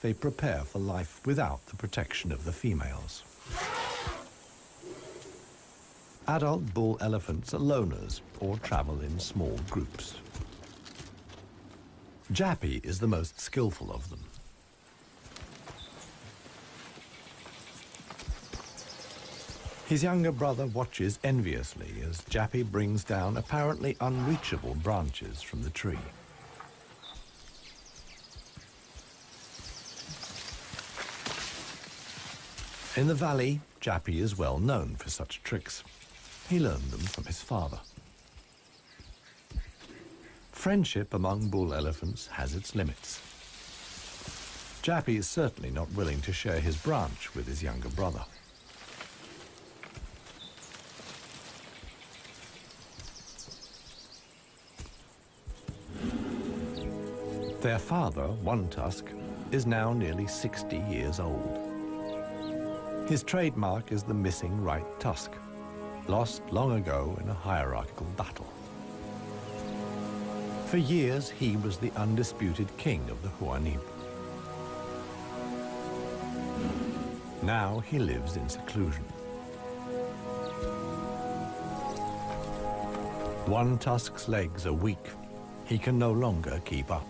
they prepare for life without the protection of the females. Adult bull elephants are loners or travel in small groups. Jappy is the most skillful of them. His younger brother watches enviously as Jappy brings down apparently unreachable branches from the tree. In the valley, Jappy is well known for such tricks. He learned them from his father. Friendship among bull elephants has its limits. Jappy is certainly not willing to share his branch with his younger brother. Their father, One Tusk, is now nearly 60 years old. His trademark is the missing right tusk, lost long ago in a hierarchical battle. For years, he was the undisputed king of the Huanib. Now he lives in seclusion. One Tusk's legs are weak. He can no longer keep up.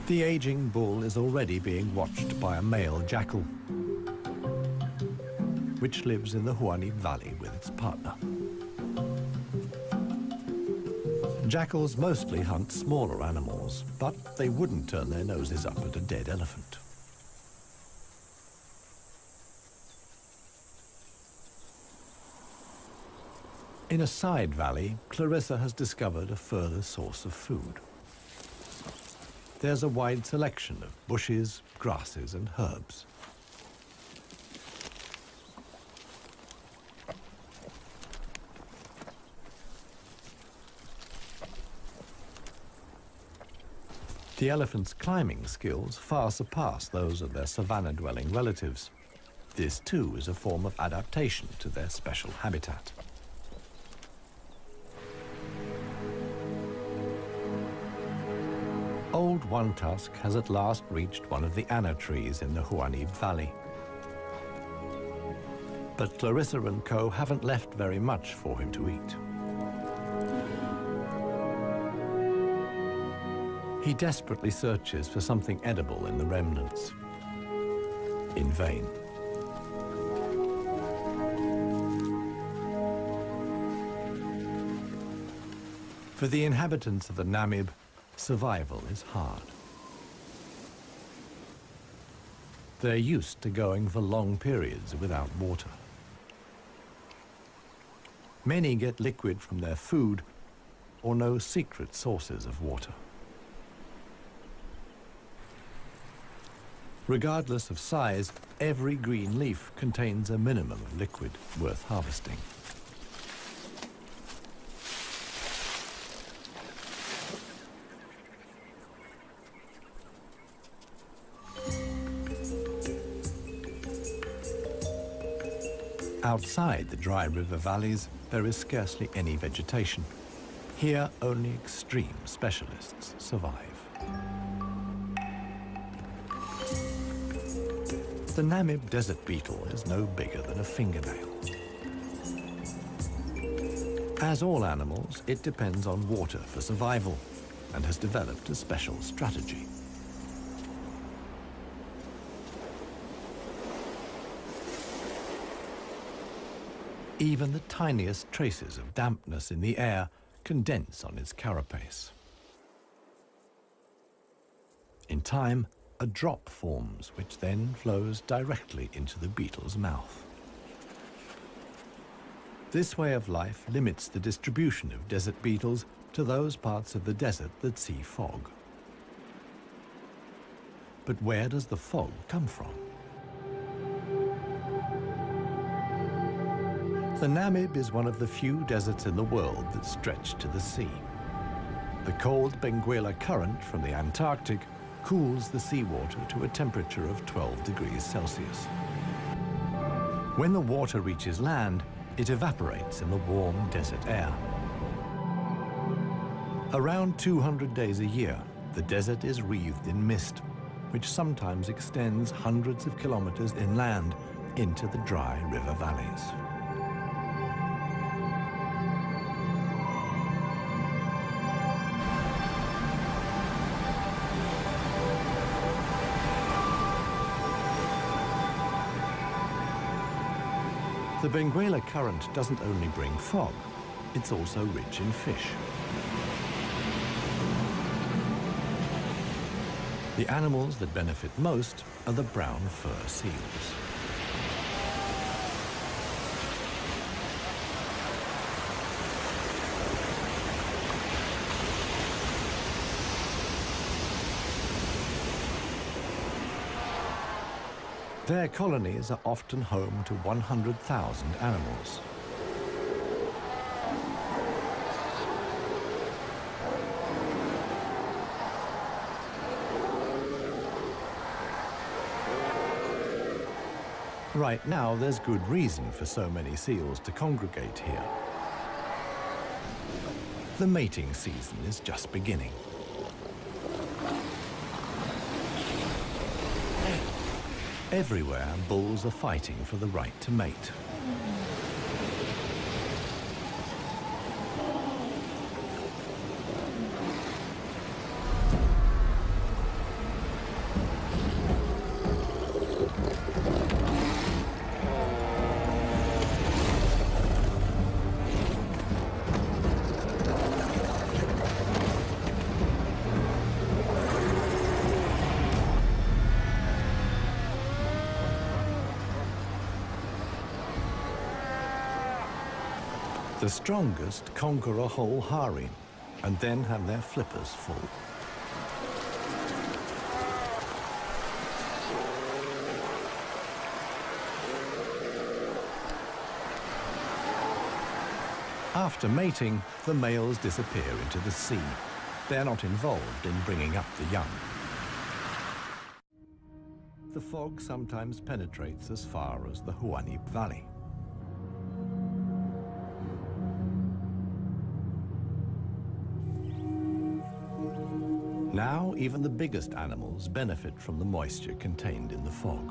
The aging bull is already being watched by a male jackal, which lives in the Huanib Valley with its partner. Jackals mostly hunt smaller animals, but they wouldn't turn their noses up at a dead elephant. In a side valley, Clarissa has discovered a further source of food. There's a wide selection of bushes, grasses, and herbs. The elephants' climbing skills far surpass those of their savanna-dwelling relatives. This, too, is a form of adaptation to their special habitat. Old One Tusk has at last reached one of the anna trees in the Huanib Valley. But Clarissa and co. haven't left very much for him to eat. He desperately searches for something edible in the remnants. In vain. For the inhabitants of the Namib, survival is hard. They're used to going for long periods without water. Many get liquid from their food or know secret sources of water. Regardless of size, every green leaf contains a minimum of liquid worth harvesting. Outside the dry river valleys, there is scarcely any vegetation. Here, only extreme specialists survive. The Namib desert beetle is no bigger than a fingernail. As all animals, it depends on water for survival and has developed a special strategy. Even the tiniest traces of dampness in the air condense on its carapace. In time, a drop forms, which then flows directly into the beetle's mouth. This way of life limits the distribution of desert beetles to those parts of the desert that see fog. But where does the fog come from? The Namib is one of the few deserts in the world that stretch to the sea. The cold Benguela current from the Antarctic cools the seawater to a temperature of 12 degrees Celsius. When the water reaches land, it evaporates in the warm desert air. Around 200 days a year, The desert is wreathed in mist, which sometimes extends hundreds of kilometers inland into the dry river valleys. The Benguela Current doesn't only bring fog, it's also rich in fish. The animals that benefit most are the brown fur seals. Their colonies are often home to 100,000 animals. Right now, there's good reason for so many seals to congregate here. The mating season is just beginning. Everywhere, bulls are fighting for the right to mate. The strongest conquer a whole harem and then have their flippers full. After mating, the males disappear into the sea. They're not involved in bringing up the young. The fog sometimes penetrates as far as the Huanib Valley. Now, even the biggest animals benefit from the moisture contained in the fog.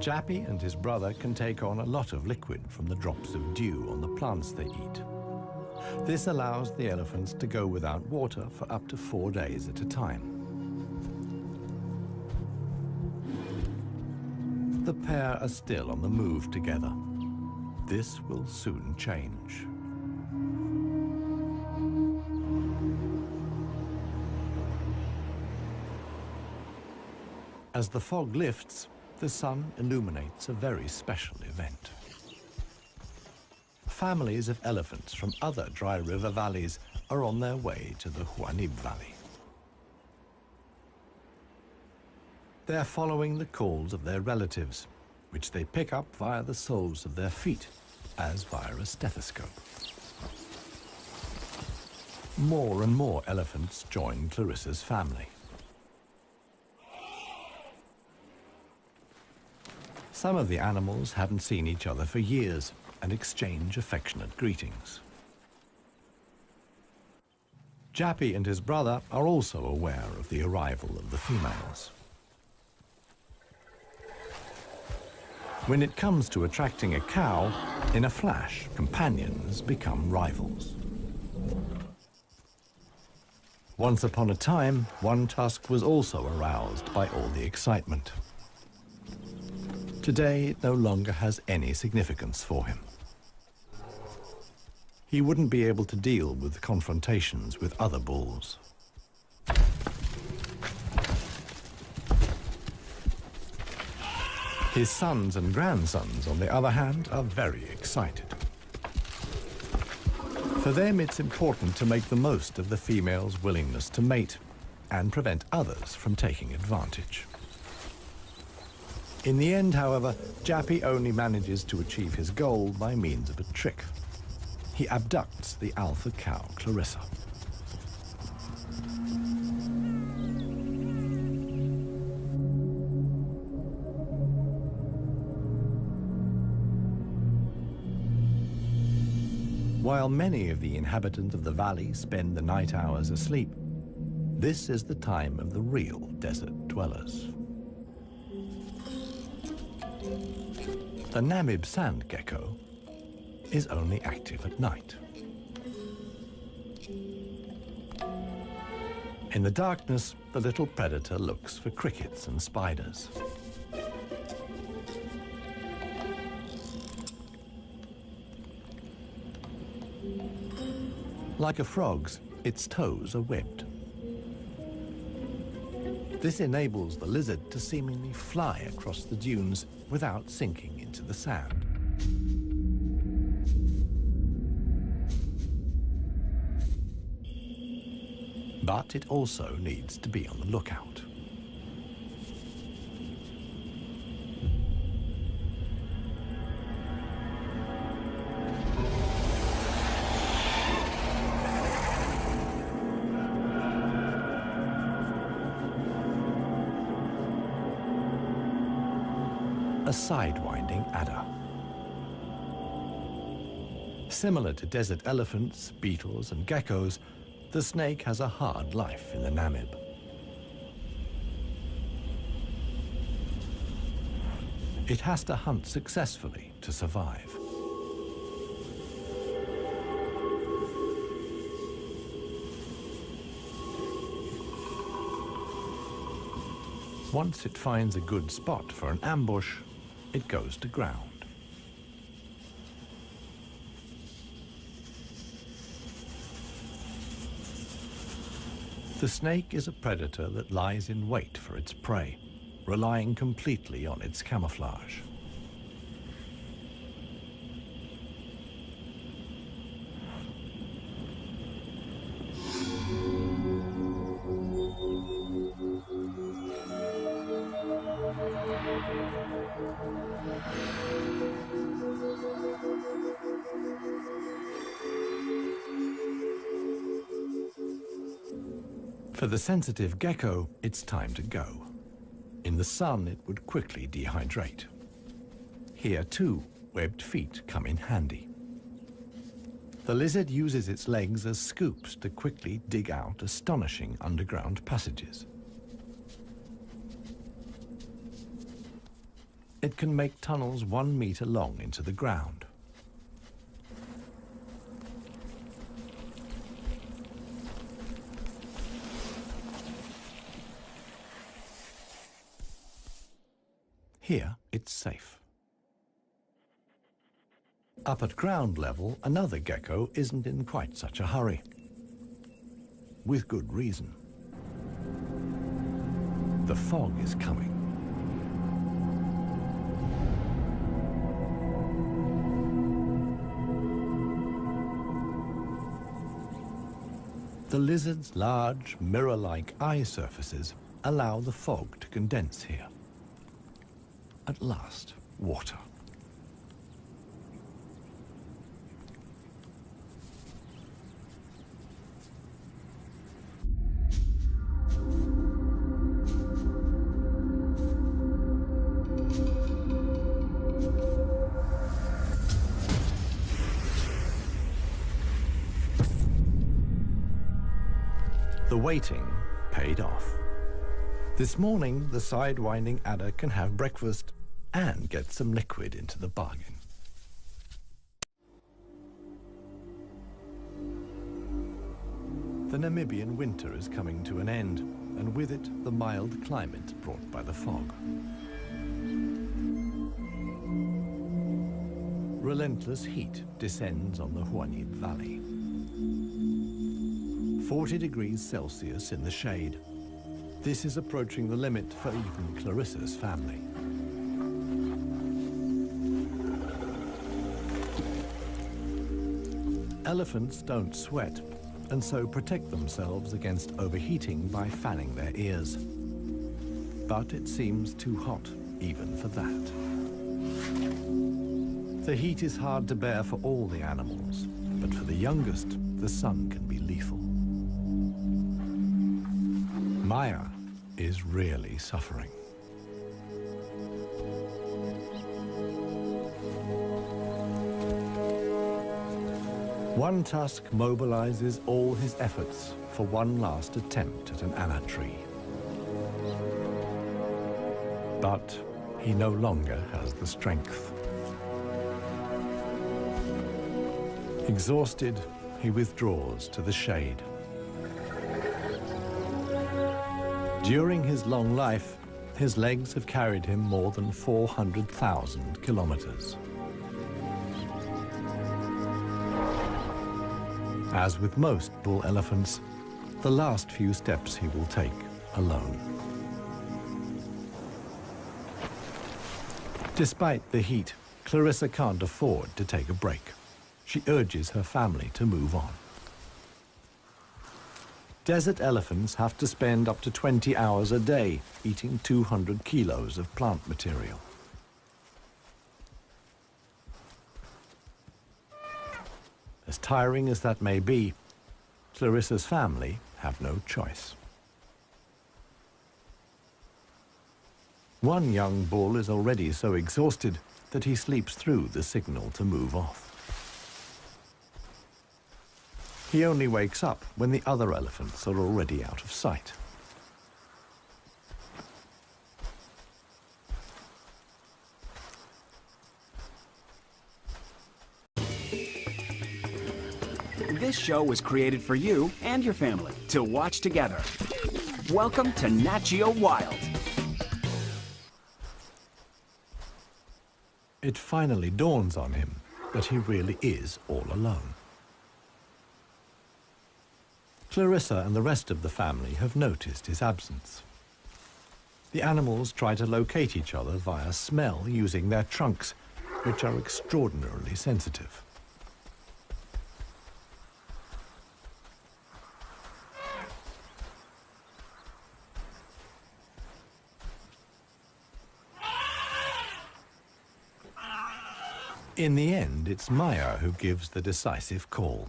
Jappy and his brother can take on a lot of liquid from the drops of dew on the plants they eat. This allows the elephants to go without water for up to 4 days at a time. The pair are still on the move together. This will soon change. As the fog lifts, the sun illuminates a very special event. Families of elephants from other dry river valleys are on their way to the Huanib Valley. They're following the calls of their relatives, which they pick up via the soles of their feet, as via a stethoscope. More and more elephants join Clarissa's family. Some of the animals haven't seen each other for years and exchange affectionate greetings. Jappy and his brother are also aware of the arrival of the females. When it comes to attracting a cow, in a flash, companions become rivals. Once upon a time, one tusk was also aroused by all the excitement. Today, it no longer has any significance for him. He wouldn't be able to deal with confrontations with other bulls. His sons and grandsons, on the other hand, are very excited. For them, it's important to make the most of the female's willingness to mate and prevent others from taking advantage. In the end, however, Jappy only manages to achieve his goal by means of a trick. He abducts the alpha cow, Clarissa. While many of the inhabitants of the valley spend the night hours asleep, this is the time of the real desert dwellers. The Namib sand gecko is only active at night. In the darkness, the little predator looks for crickets and spiders. Like a frog's, its toes are webbed. This enables the lizard to seemingly fly across the dunes without sinking into the sand. But it also needs to be on the lookout. A sidewinding adder. Similar to desert elephants, beetles, and geckos, the snake has a hard life in the Namib. It has to hunt successfully to survive. Once it finds a good spot for an ambush, it goes to ground. The snake is a predator that lies in wait for its prey, relying completely on its camouflage. For the sensitive gecko, it's time to go. In the sun, it would quickly dehydrate. Here, too, webbed feet come in handy. The lizard uses its legs as scoops to quickly dig out astonishing underground passages. It can make tunnels 1 meter long into the ground. Here, it's safe. Up at ground level, another gecko isn't in quite such a hurry. With good reason. The fog is coming. The lizard's large, mirror-like eye surfaces allow the fog to condense here. At last, water. The waiting paid off. This morning, the sidewinding adder can have breakfast and get some liquid into the bargain. The Namibian winter is coming to an end, and with it, the mild climate brought by the fog. Relentless heat descends on the Huanib Valley. 40 degrees Celsius in the shade. This is approaching the limit for even Clarissa's family. Elephants don't sweat, and so protect themselves against overheating by fanning their ears. But it seems too hot, even for that. The heat is hard to bear for all the animals, but for the youngest, the sun can be lethal. Maya is really suffering. One tusk mobilizes all his efforts for one last attempt at an anna tree. But he no longer has the strength. Exhausted, he withdraws to the shade. During his long life, his legs have carried him more than 400,000 kilometers. As with most bull elephants, the last few steps he will take alone. Despite the heat, Clarissa can't afford to take a break. She urges her family to move on. Desert elephants have to spend up to 20 hours a day eating 200 kilos of plant material. As tiring as that may be, Clarissa's family have no choice. One young bull is already so exhausted that he sleeps through the signal to move off. He only wakes up when the other elephants are already out of sight. This show was created for you and your family to watch together. Welcome to Nat Geo Wild. It finally dawns on him that he really is all alone. Clarissa and the rest of the family have noticed his absence. The animals try to locate each other via smell using their trunks, which are extraordinarily sensitive. In the end, it's Maya who gives the decisive call.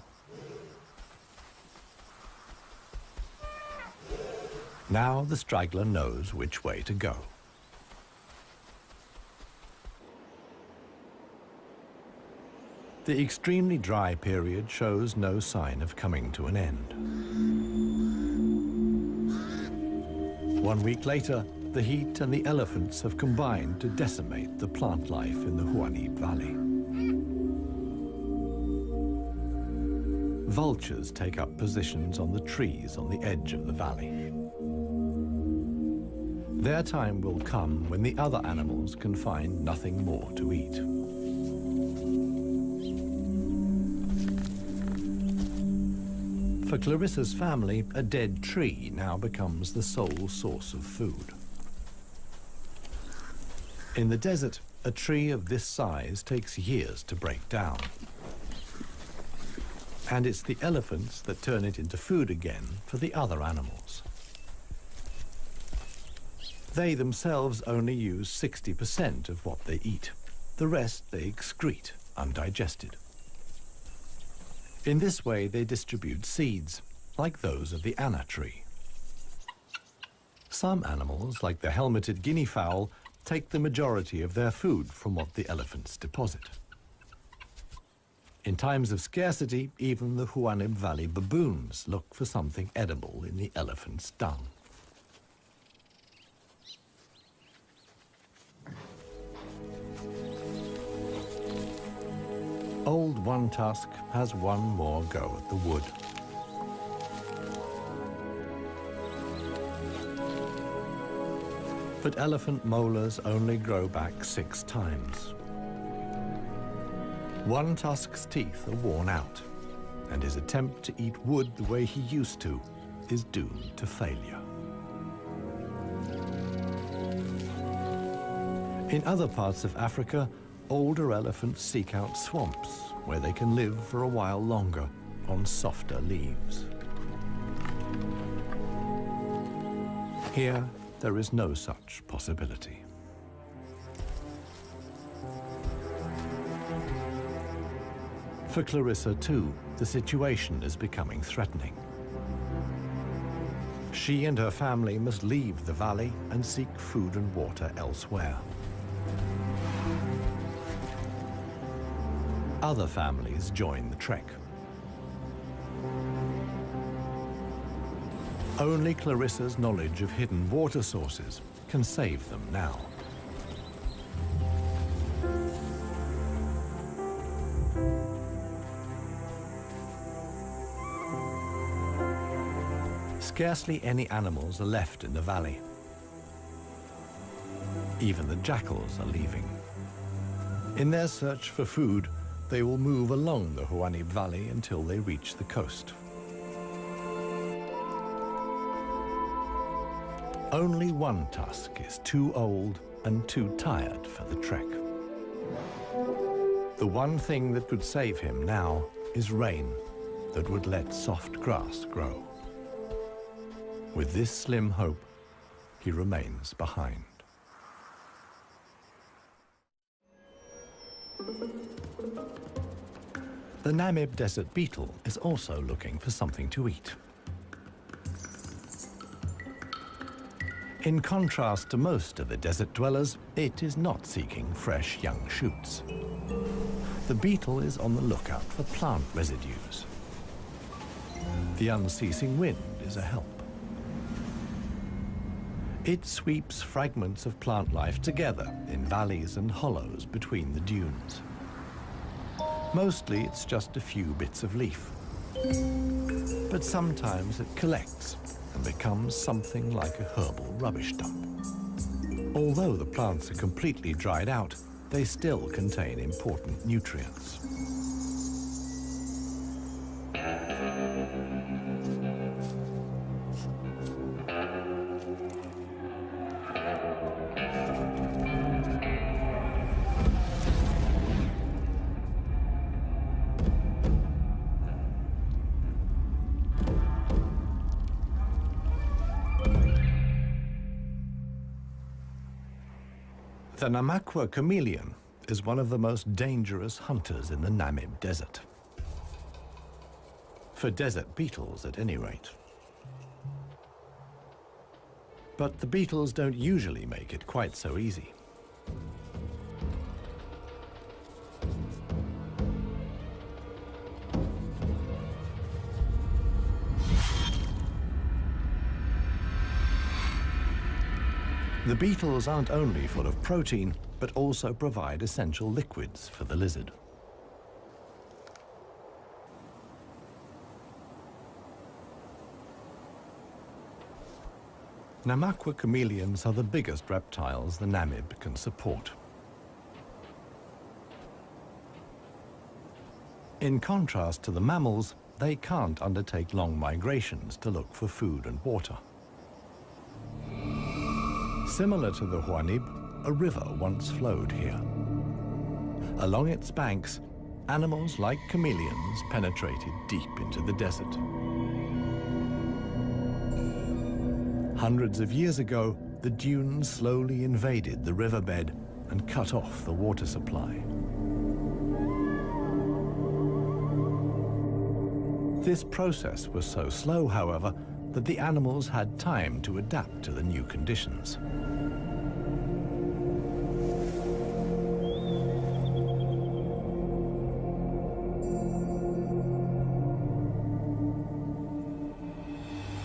Now the straggler knows which way to go. The extremely dry period shows no sign of coming to an end. 1 week later, the heat and the elephants have combined to decimate the plant life in the Huanib Valley. Vultures take up positions on the trees on the edge of the valley. Their time will come when the other animals can find nothing more to eat. For Clarissa's family, a dead tree now becomes the sole source of food. In the desert, a tree of this size takes years to break down. And it's the elephants that turn it into food again for the other animals. They themselves only use 60% of what they eat. The rest they excrete undigested. In this way, they distribute seeds, like those of the anna tree. Some animals, like the helmeted guinea fowl, take the majority of their food from what the elephants deposit. In times of scarcity, even the Huanib Valley baboons look for something edible in the elephant's dung. Old One Tusk has one more go at the wood. But elephant molars only grow back 6 times. One Tusk's teeth are worn out, and his attempt to eat wood the way he used to is doomed to failure. In other parts of Africa, older elephants seek out swamps where they can live for a while longer on softer leaves. Here, there is no such possibility. For Clarissa, too, the situation is becoming threatening. She and her family must leave the valley and seek food and water elsewhere. Other families join the trek. Only Clarissa's knowledge of hidden water sources can save them now. Scarcely any animals are left in the valley. Even the jackals are leaving. In their search for food, they will move along the Huanib Valley until they reach the coast. Only one tusk is too old and too tired for the trek. The one thing that could save him now is rain that would let soft grass grow. With this slim hope, he remains behind. The Namib desert beetle is also looking for something to eat. In contrast to most of the desert dwellers, it is not seeking fresh young shoots. The beetle is on the lookout for plant residues. The unceasing wind is a help. It sweeps fragments of plant life together in valleys and hollows between the dunes. Mostly it's just a few bits of leaf. But sometimes it collects and becomes something like a herbal rubbish dump. Although the plants are completely dried out, they still contain important nutrients. The Namakwa chameleon is one of the most dangerous hunters in the Namib Desert. For desert beetles, at any rate. But the beetles don't usually make it quite so easy. The beetles aren't only full of protein, but also provide essential liquids for the lizard. Namakwa chameleons are the biggest reptiles the Namib can support. In contrast to the mammals, they can't undertake long migrations to look for food and water. Similar to the Huanib, a river once flowed here. Along its banks, animals like chameleons penetrated deep into the desert. Hundreds of years ago, the dunes slowly invaded the riverbed and cut off the water supply. This process was so slow, however, that the animals had time to adapt to the new conditions.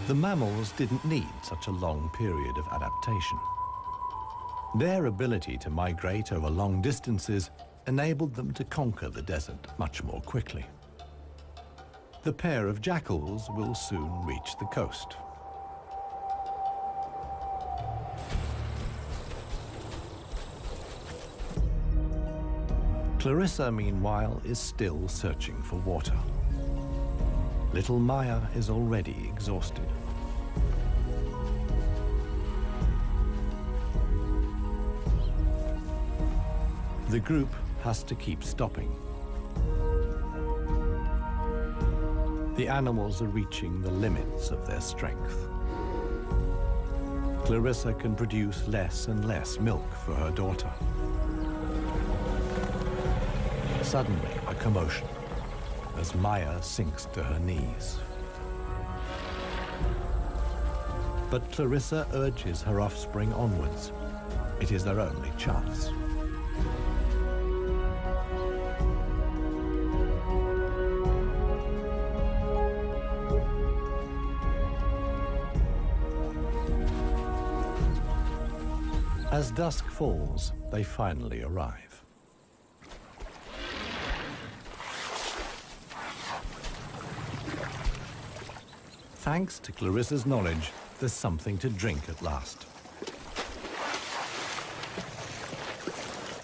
The mammals didn't need such a long period of adaptation. Their ability to migrate over long distances enabled them to conquer the desert much more quickly. The pair of jackals will soon reach the coast. Clarissa, meanwhile, is still searching for water. Little Maya is already exhausted. The group has to keep stopping. The animals are reaching the limits of their strength. Clarissa can produce less and less milk for her daughter. Suddenly, a commotion as Maya sinks to her knees. But Clarissa urges her offspring onwards. It is their only chance. As dusk falls, they finally arrive. Thanks to Clarissa's knowledge, there's something to drink at last.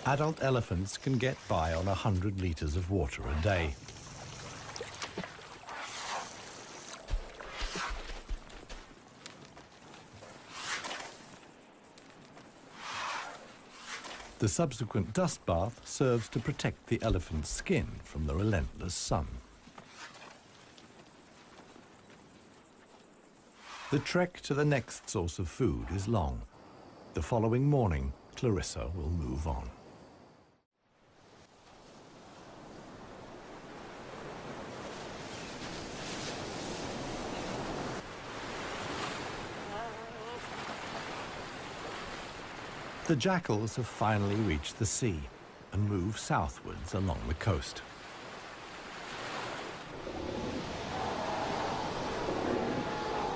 Adult elephants can get by on 100 liters of water a day. The subsequent dust bath serves to protect the elephant's skin from the relentless sun. The trek to the next source of food is long. The following morning, Clarissa will move on. The jackals have finally reached the sea and move southwards along the coast.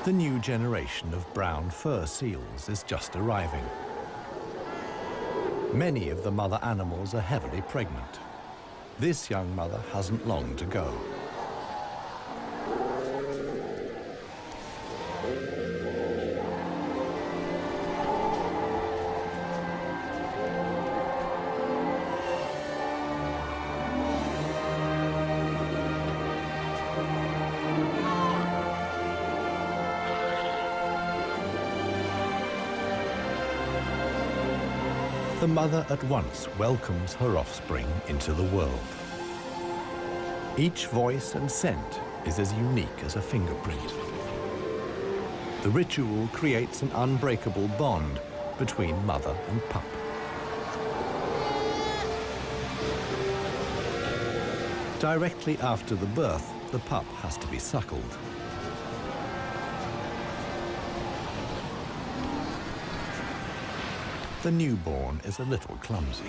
The new generation of brown fur seals is just arriving. Many of the mother animals are heavily pregnant. This young mother hasn't long to go. The mother at once welcomes her offspring into the world. Each voice and scent is as unique as a fingerprint. The ritual creates an unbreakable bond between mother and pup. Directly after the birth, the pup has to be suckled. The newborn is a little clumsy.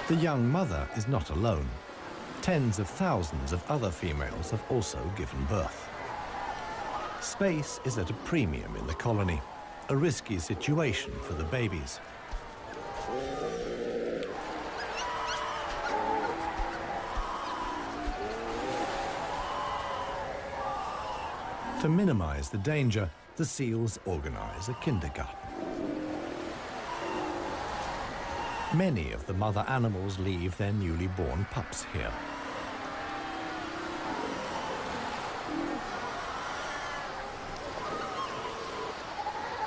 The young mother is not alone. Tens of thousands of other females have also given birth. Space is at a premium in the colony. A risky situation for the babies. To minimize the danger, the seals organize a kindergarten. Many of the mother animals leave their newly born pups here.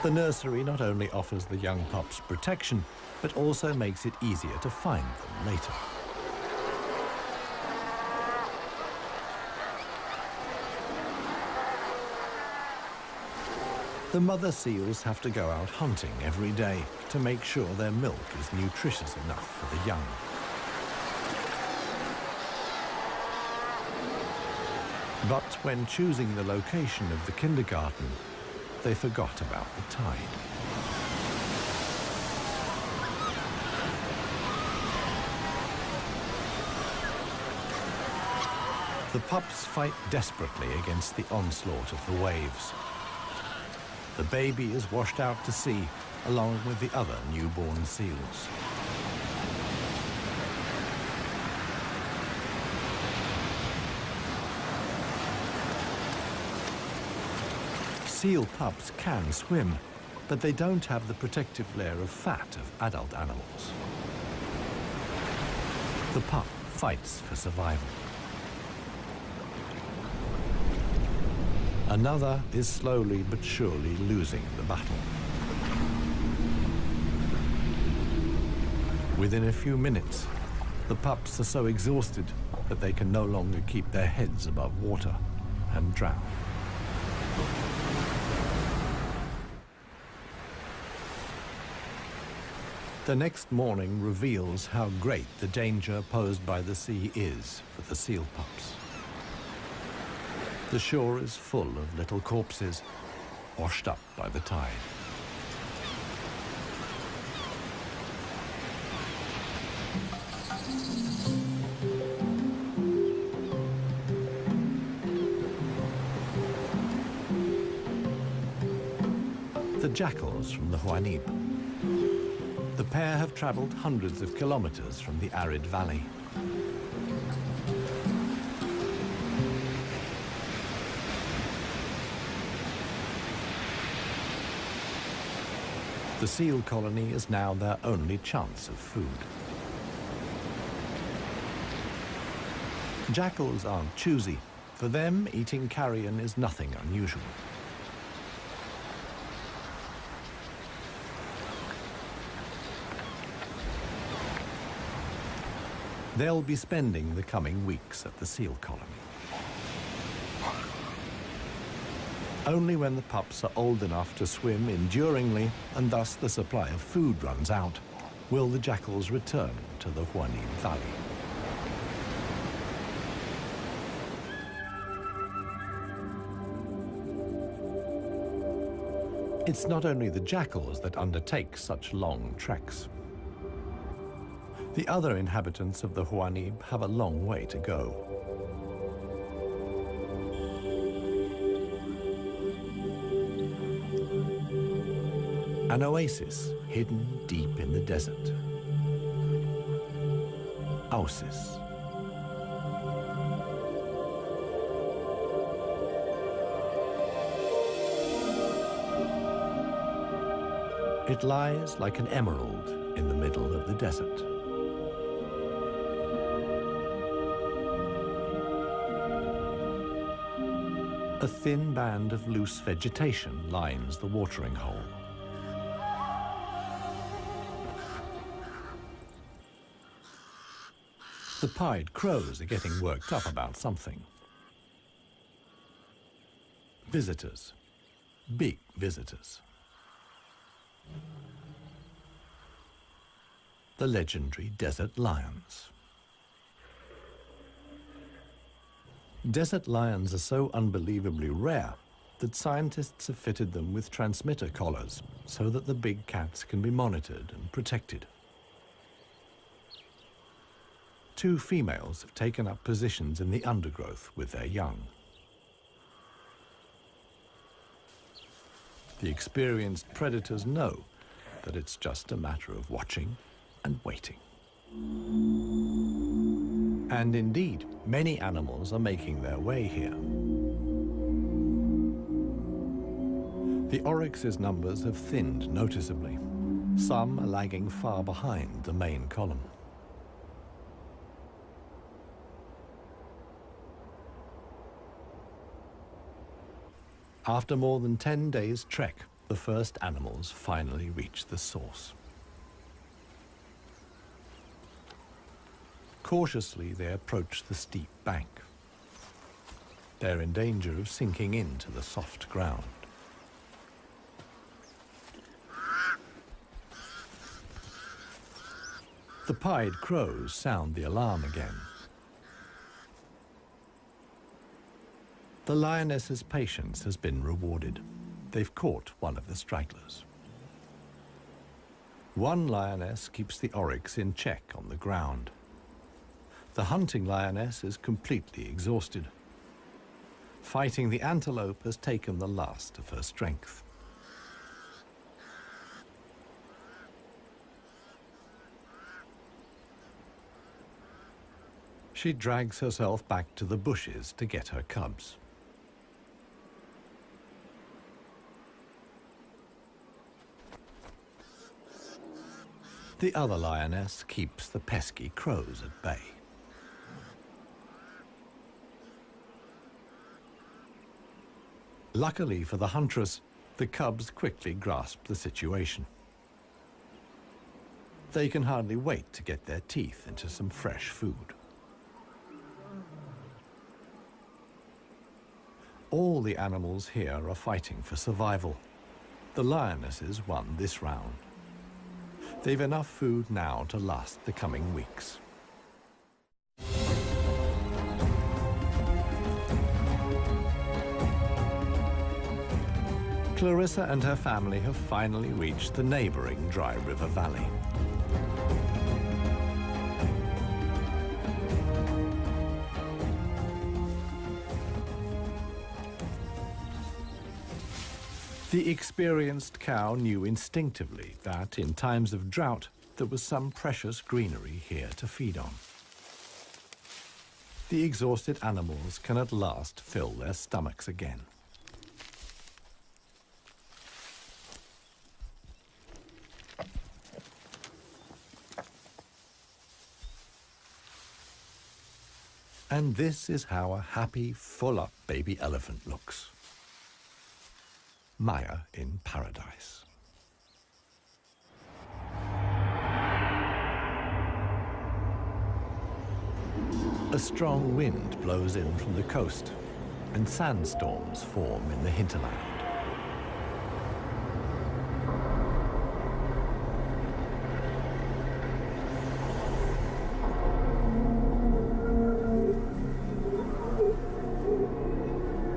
The nursery not only offers the young pups protection, but also makes it easier to find them later. The mother seals have to go out hunting every day to make sure their milk is nutritious enough for the young. But when choosing the location of the kindergarten, they forgot about the tide. The pups fight desperately against the onslaught of the waves. The baby is washed out to sea along with the other newborn seals. Seal pups can swim, but they don't have the protective layer of fat of adult animals. The pup fights for survival. Another is slowly but surely losing the battle. Within a few minutes, the pups are so exhausted that they can no longer keep their heads above water and drown. The next morning reveals how great the danger posed by the sea is for the seal pups. The shore is full of little corpses, washed up by the tide. the jackals from the Huanib. The pair have traveled hundreds of kilometers from the arid valley. The seal colony is now their only chance of food. Jackals aren't choosy. For them, eating carrion is nothing unusual. They'll be spending the coming weeks at the seal colony. Only when the pups are old enough to swim enduringly, and thus the supply of food runs out, will the jackals return to the Huanib Valley. It's not only the jackals that undertake such long treks. The other inhabitants of the Huanib have a long way to go. An oasis hidden deep in the desert. Oasis. It lies like an emerald in the middle of the desert. A thin band of loose vegetation lines the watering hole. The pied crows are getting worked up about something. Visitors. Big visitors. The legendary desert lions. Desert lions are so unbelievably rare that scientists have fitted them with transmitter collars so that the big cats can be monitored and protected. Two females have taken up positions in the undergrowth with their young. The experienced predators know that it's just a matter of watching and waiting. And indeed, many animals are making their way here. The oryx's numbers have thinned noticeably. Some are lagging far behind the main column. After more than 10 days' trek, the first animals finally reach the source. Cautiously, they approach the steep bank. They're in danger of sinking into the soft ground. The pied crows sound the alarm again. The lioness's patience has been rewarded. They've caught one of the stragglers. One lioness keeps the oryx in check on the ground. The hunting lioness is completely exhausted. Fighting the antelope has taken the last of her strength. She drags herself back to the bushes to get her cubs. The other lioness keeps the pesky crows at bay. Luckily for the huntress, the cubs quickly grasp the situation. They can hardly wait to get their teeth into some fresh food. All the animals here are fighting for survival. The lionesses won this round. They've enough food now to last the coming weeks. Clarissa and her family have finally reached the neighboring Dry River Valley. The experienced cow knew instinctively that in times of drought, there was some precious greenery here to feed on. The exhausted animals can at last fill their stomachs again. And this is how a happy, full-up baby elephant looks. Maya in paradise. A strong wind blows in from the coast, and sandstorms form in the hinterland.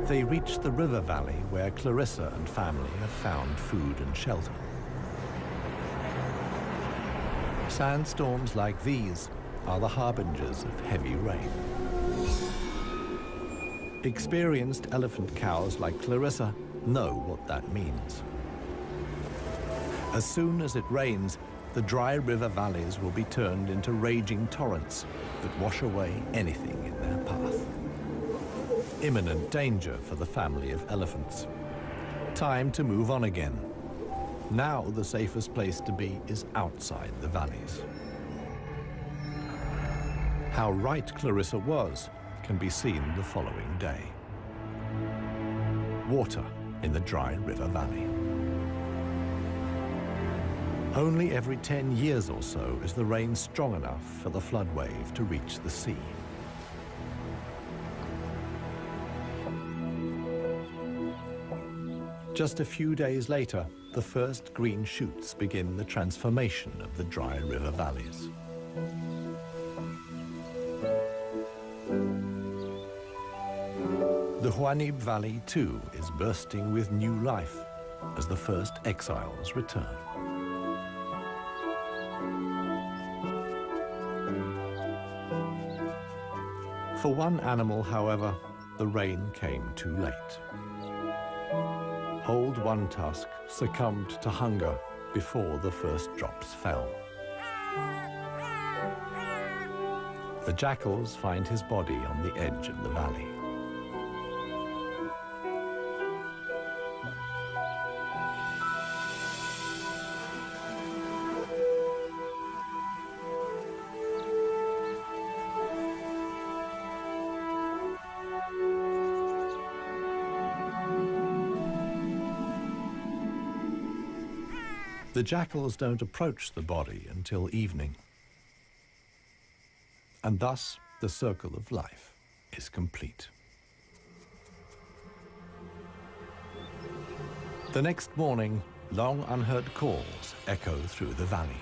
They reach the river valley where Clarissa and family have found food and shelter. Sandstorms like these are the harbingers of heavy rain. Experienced elephant cows like Clarissa know what that means. As soon as it rains, the dry river valleys will be turned into raging torrents that wash away anything in their path. Imminent danger for the family of elephants. Time to move on again. Now the safest place to be is outside the valleys. How right Clarissa was can be seen the following day. Water in the dry river valley. Only every 10 years or so is the rain strong enough for the flood wave to reach the sea. Just a few days later, the first green shoots begin the transformation of the dry river valleys. The Huanib Valley, too, is bursting with new life as the first exiles return. For one animal, however, the rain came too late. Old One Tusk succumbed to hunger before the first drops fell. The jackals find his body on the edge of the valley. The jackals don't approach the body until evening. And thus, the circle of life is complete. The next morning, long unheard calls echo through the valley.